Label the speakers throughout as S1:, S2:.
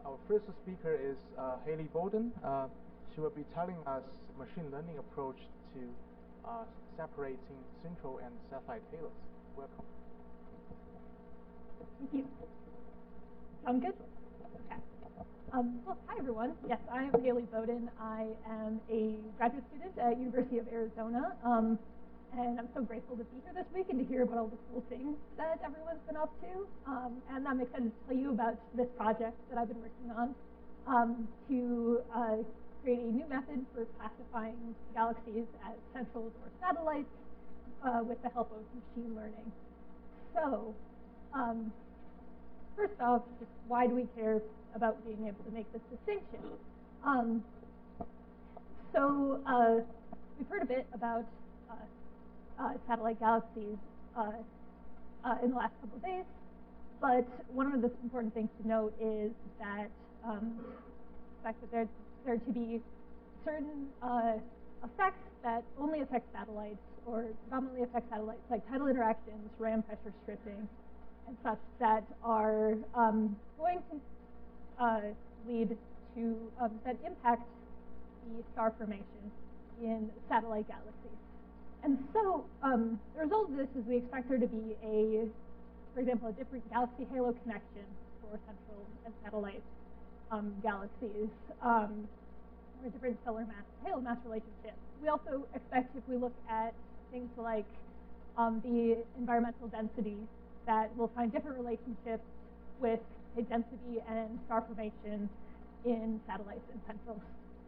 S1: Our first speaker is Haley Bowden. She will be telling us machine learning approach to separating central and satellite halos. Welcome.
S2: Thank you. Sound good? Okay. Well, hi everyone. Yes, I am Haley Bowden. I am a graduate student at University of Arizona. And I'm so grateful to be here this week and to hear about all the cool things that everyone's been up to. And I'm excited to tell you about this project that I've been working on to create a new method for classifying galaxies as centrals or satellites with the help of machine learning. So, first off, just why do we care about being able to make this distinction? We've heard a bit about satellite galaxies in the last couple of days, but one of the important things to note is that the fact that there to be certain effects that only affect satellites or predominantly affect satellites, like tidal interactions, ram pressure stripping, and such, that are going to lead to that impact the star formation in satellite galaxies. And so the result of this is we expect there to be for example, a different galaxy halo connection for central and satellite galaxies, or a different stellar mass halo mass relationship. We also expect, if we look at things like the environmental density, that we'll find different relationships with density and star formation in satellites and centrals.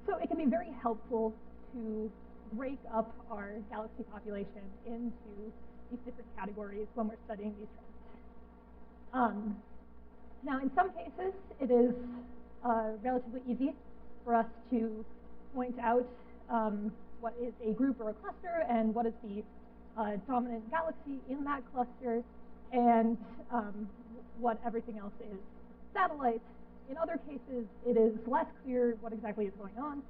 S2: So it can be very helpful to break up our galaxy population into these different categories when we're studying these trends. Now, in some cases, it is relatively easy for us to point out what is a group or a cluster and what is the dominant galaxy in that cluster, and what everything else is satellites. In other cases, it is less clear what exactly is going on.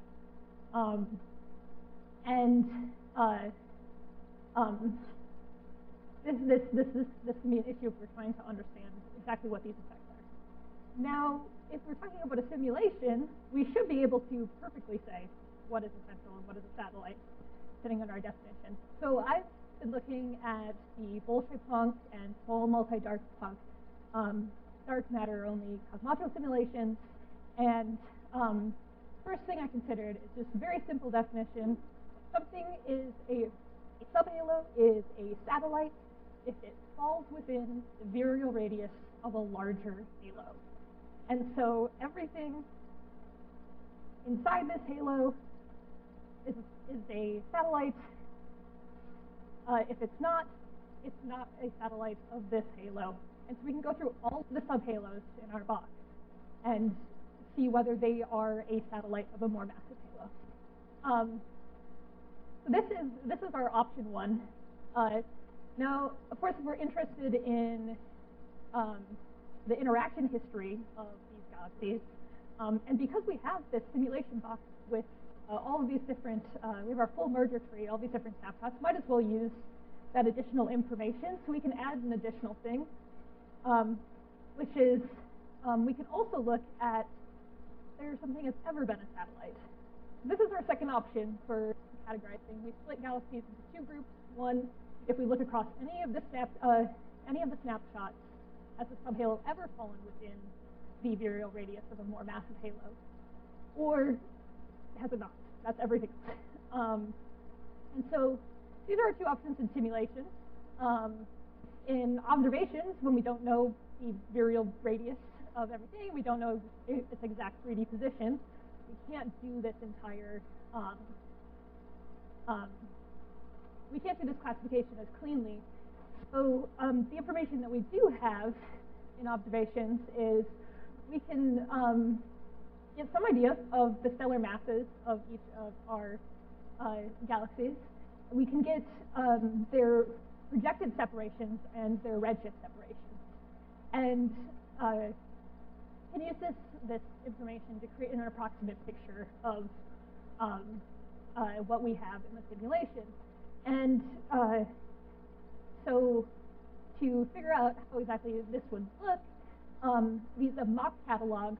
S2: This can be an issue if we're trying to understand exactly what these effects are. Now, if we're talking about a simulation, we should be able to perfectly say what is a central and what is a satellite, depending on our definition. So I've been looking at the Bolshoi-Planck and full multi-dark Planck dark matter only cosmological simulations, and first thing I considered is just a very simple definition. Something is a subhalo is a satellite if it falls within the virial radius of a larger halo. And so everything inside this halo is a satellite. If it's not a satellite of this halo. And so we can go through all the subhalos in our box and see whether they are a satellite of a more massive halo. So this is our option one. Now, of course, we're interested in the interaction history of these galaxies. And because we have this simulation box with all of these different, we have our full merger tree, all these different snapshots, might as well use that additional information. So we can add an additional thing, which is we can also look at there's something that's ever been a satellite. This is our second option for categorizing. We split galaxies into two groups. One, if we look across any of the snapshots, has a subhalo ever fallen within the virial radius of a more massive halo, or has it not? That's everything. And so these are our two options in simulation. In observations, when we don't know the virial radius of everything, we don't know its exact 3D position, we can't do this entire, we can't do this classification as cleanly. So the information that we do have in observations is we can get some idea of the stellar masses of each of our galaxies. We can get their projected separations and their redshift separations. And can use this information to create an approximate picture of what we have in the simulation. And so to figure out how exactly this would look, we use a mock catalog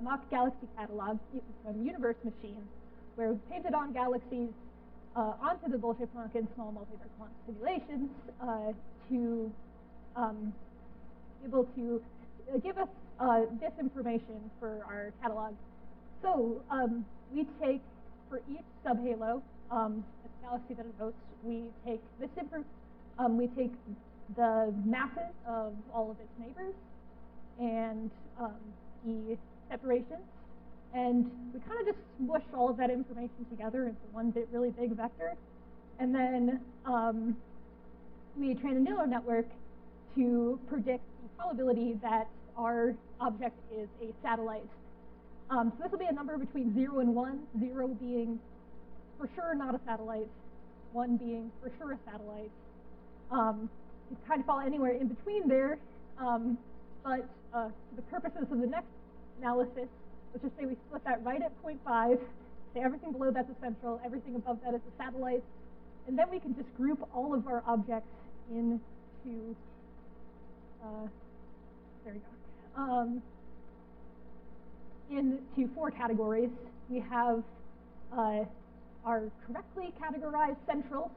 S2: mock galaxy catalog from Universe Machine, where we painted on galaxies onto the Bolshoi-Planck and small multivariate quantum simulations to be able to give us this information for our catalog. So we take, for each subhalo, a galaxy that it hosts, we take this we take the masses of all of its neighbors and the separations, and we kind of just smush all of that information together into one really big vector, and then we train a neural network to predict the probability that our object is a satellite. So this will be a number between 0 and 1, 0 being for sure not a satellite, 1 being for sure a satellite. It kind of fall anywhere in between there, but for the purposes of the next analysis, let's just say we split that right at 0.5, say everything below that's a central, everything above that is a satellite, and then we can just group all of our objects into, there we go, into 4 categories. We have our correctly categorized centrals,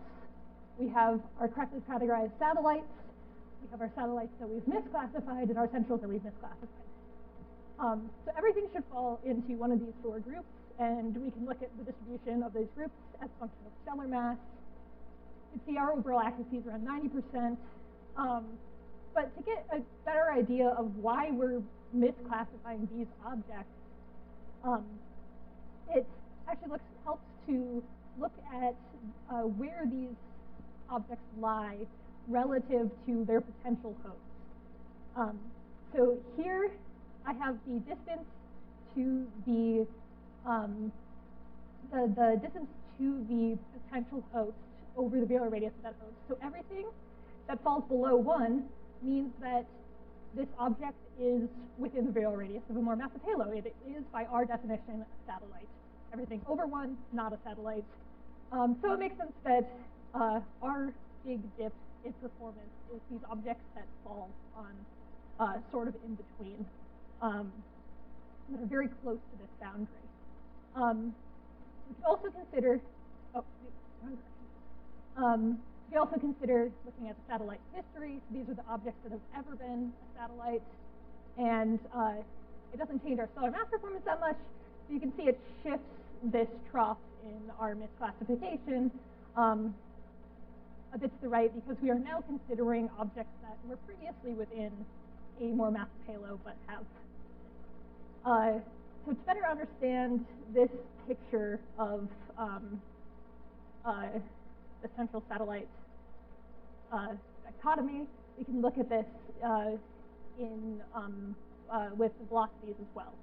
S2: we have our correctly categorized satellites, we have our satellites that we've misclassified, and our centrals that we've misclassified. So everything should fall into one of these 4 groups, and we can look at the distribution of those groups as a function of stellar mass. You can see our overall accuracy is around 90%. But to get a better idea of why we're misclassifying these objects, it actually helps to look at where these objects lie relative to their potential hosts. So here I have the distance to the distance to the potential host over the virial radius of that host. So everything that falls below 1 means that this object is within the virial radius of a more massive halo. It is, by our definition, a satellite. Everything over 1, not a satellite. So it makes sense that our big dip in performance is these objects that fall on sort of in between, that are very close to this boundary. We can also consider, we also consider looking at the satellite history. So these are the objects that have ever been a satellite, and it doesn't change our stellar mass performance that much. So you can see it shifts this trough in our misclassification a bit to the right, because we are now considering objects that were previously within a more massive halo but have. So to better understand this picture of the central satellite dichotomy, we can look at this with the velocities as well.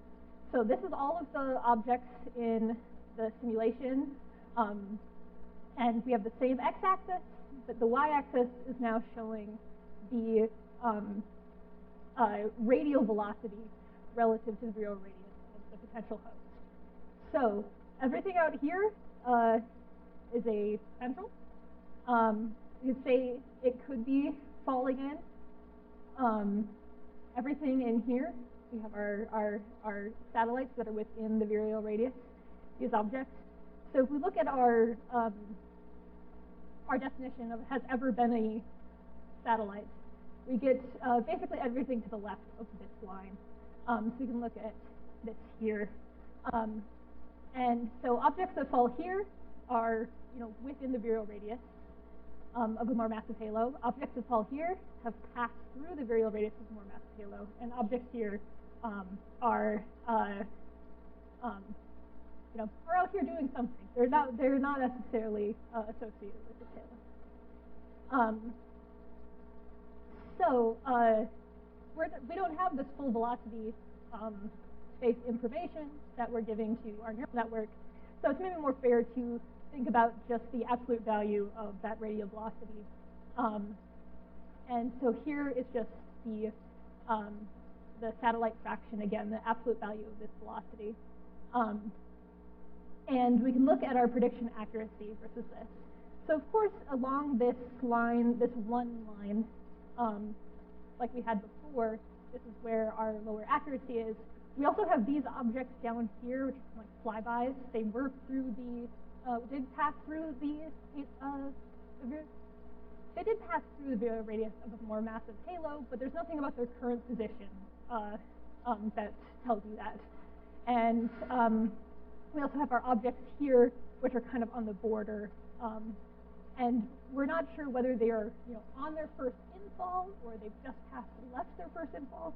S2: So this is all of the objects in the simulation, and we have the same x-axis, but the y-axis is now showing the radial velocity relative to the virial radius of the potential host. So everything out here is a central. You could say it could be falling in. Everything in here, we have our satellites that are within the virial radius, these objects. So if we look at our definition of has ever been a satellite, we get basically everything to the left of this line. So we can look at this here. And so objects that fall here are, within the virial radius of a more massive halo. Objects that fall here have passed through the virial radius of a more massive halo, and objects here are out here doing something. They're not necessarily associated with this halo. So we don't have this full velocity space information that we're giving to our neural network. So it's maybe more fair to think about just the absolute value of that radial velocity. And so here is just the satellite fraction, again, the absolute value of this velocity. And we can look at our prediction accuracy versus this. So of course, along this line, this one line, like we had before, this is where our lower accuracy is. We also have these objects down here, which are like flybys. They work through the, did pass through the they did pass through the radius of a more massive halo, but there's nothing about their current position that tells you that. And we also have our objects here, which are kind of on the border. And we're not sure whether they are, on their first infall or they've just left their first infall.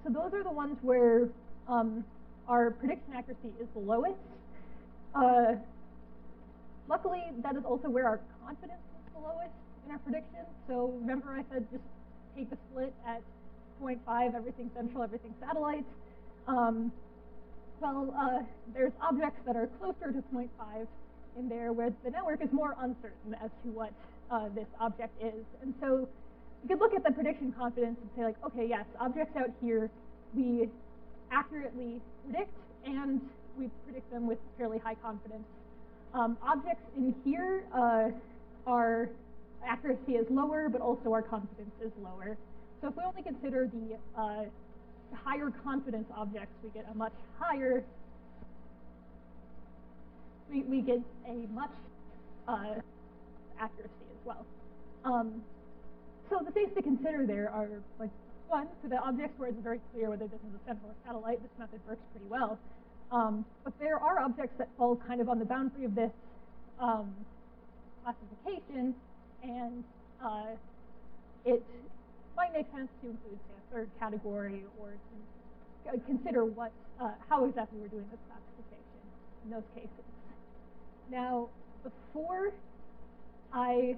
S2: So those are the ones where our prediction accuracy is the lowest. Luckily, that is also where our confidence is the lowest in our prediction. So remember I said just take a split at 0.5, everything central, everything satellite. There's objects that are closer to 0.5 in there where the network is more uncertain as to what this object is. And so you could look at the prediction confidence and say like, okay, yes, objects out here, we accurately predict and we predict them with fairly high confidence. Objects in here, our accuracy is lower, but also our confidence is lower. So if we only consider the higher confidence objects, we get a much higher, we get a much accuracy as well. So the things to consider there are, like, one, for the objects where it's very clear whether this is a central or satellite, this method works pretty well. But there are objects that fall kind of on the boundary of this classification, and it might make sense to include, say, a third category or to consider what, how exactly we're doing this classification in those cases. Now, before I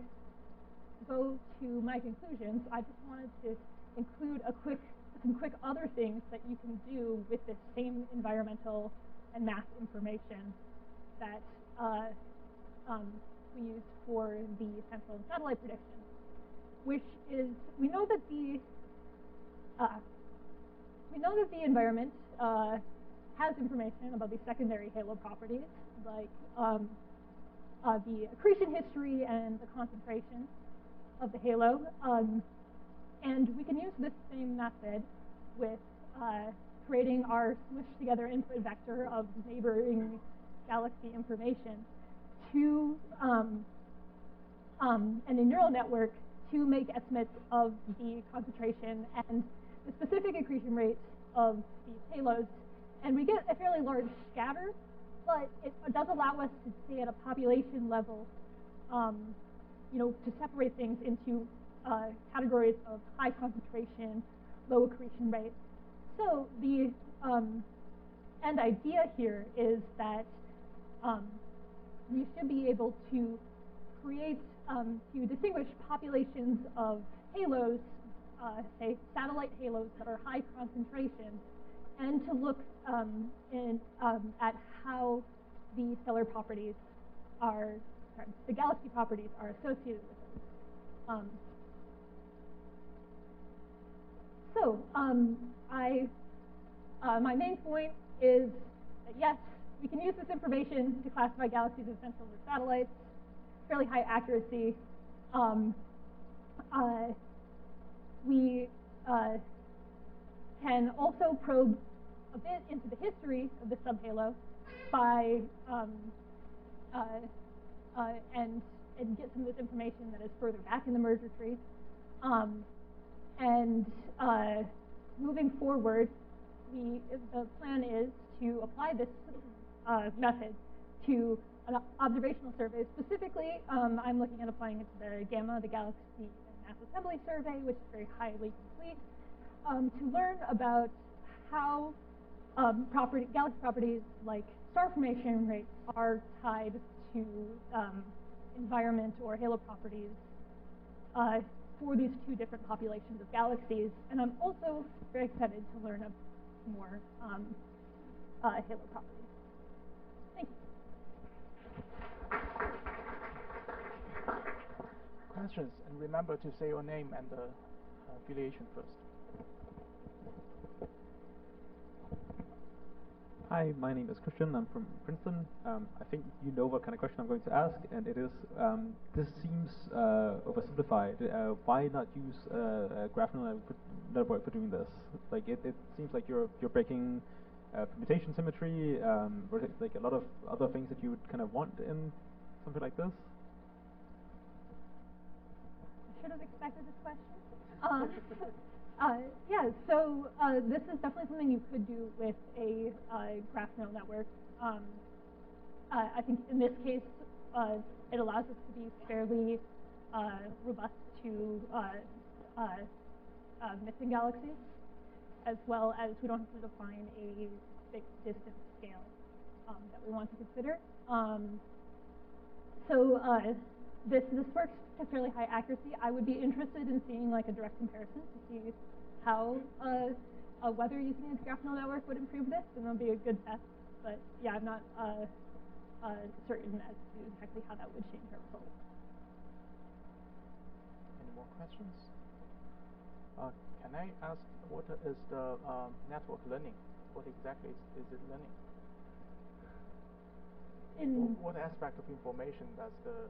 S2: go to my conclusions, I just wanted to include some quick other things that you can do with this same environmental and math information that we used for the central and satellite prediction, which is we know that the environment has information about the secondary halo properties, like the accretion history and the concentration of the halo. And we can use this same method with creating our smushed together input vector of neighboring galaxy information to and a neural network to make estimates of the concentration and the specific accretion rates of these halos. And we get a fairly large scatter, but it does allow us to stay at a population level, to separate things into categories of high concentration, low accretion rate. So the end idea here is that we should be able to create, to distinguish populations of halos, say satellite halos that are high concentration, and to look at how the stellar properties are, the galaxy properties are associated with them. My main point is that yes, we can use this information to classify galaxies as central or satellites, fairly high accuracy. We can also probe a bit into the history of the subhalo by and get some of this information that is further back in the merger tree. Moving forward, the plan is to apply this method to an observational survey. Specifically, I'm looking at applying it to the Gamma, the Galaxy Mass Assembly Survey, which is very highly complete, to learn about how galaxy properties like star formation rates are tied to environment or halo properties for these two different populations of galaxies. And I'm also very excited to learn more halo properties. Thank you.
S1: Questions, and remember to say your name and the affiliation first.
S3: Hi, my name is Christian. I'm from Princeton. I think you know what kind of question I'm going to ask, and it is, this seems oversimplified. Why not use a graph neural network for doing this? Like, it seems like you're breaking permutation symmetry, or like a lot of other things that you would kind of want in something like this.
S2: I should have expected this question. Yeah, so this is definitely something you could do with a graph neural network. I think in this case, it allows us to be fairly robust to missing galaxies, as well as we don't have to define a fixed distance scale that we want to consider. This works to fairly high accuracy. I would be interested in seeing like a direct comparison to see how whether using a graph neural network would improve this, and that'll be a good test. But yeah, I'm not certain as to exactly how that would change our results.
S1: Any more questions? Can I ask what is the network learning? What exactly is it learning? What aspect of information does the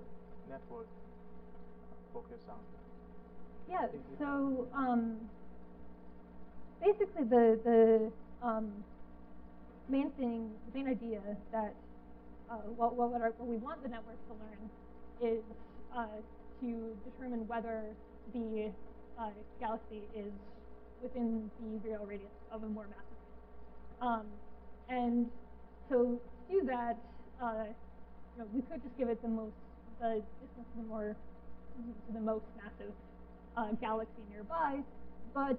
S1: network focus on?
S2: Yeah, so basically the main idea that what we want the network to learn is to determine whether the galaxy is within the virial radius of a more massive. And so to do that, we could just give it the distance to the most massive galaxy nearby, but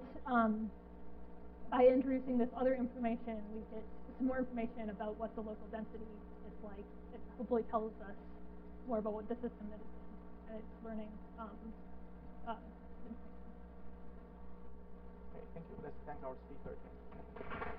S2: by introducing this other information, we get some more information about what the local density is like. It hopefully tells us more about what the system that it's in, and it's learning.
S1: Okay, thank you. Let's thank our speaker again.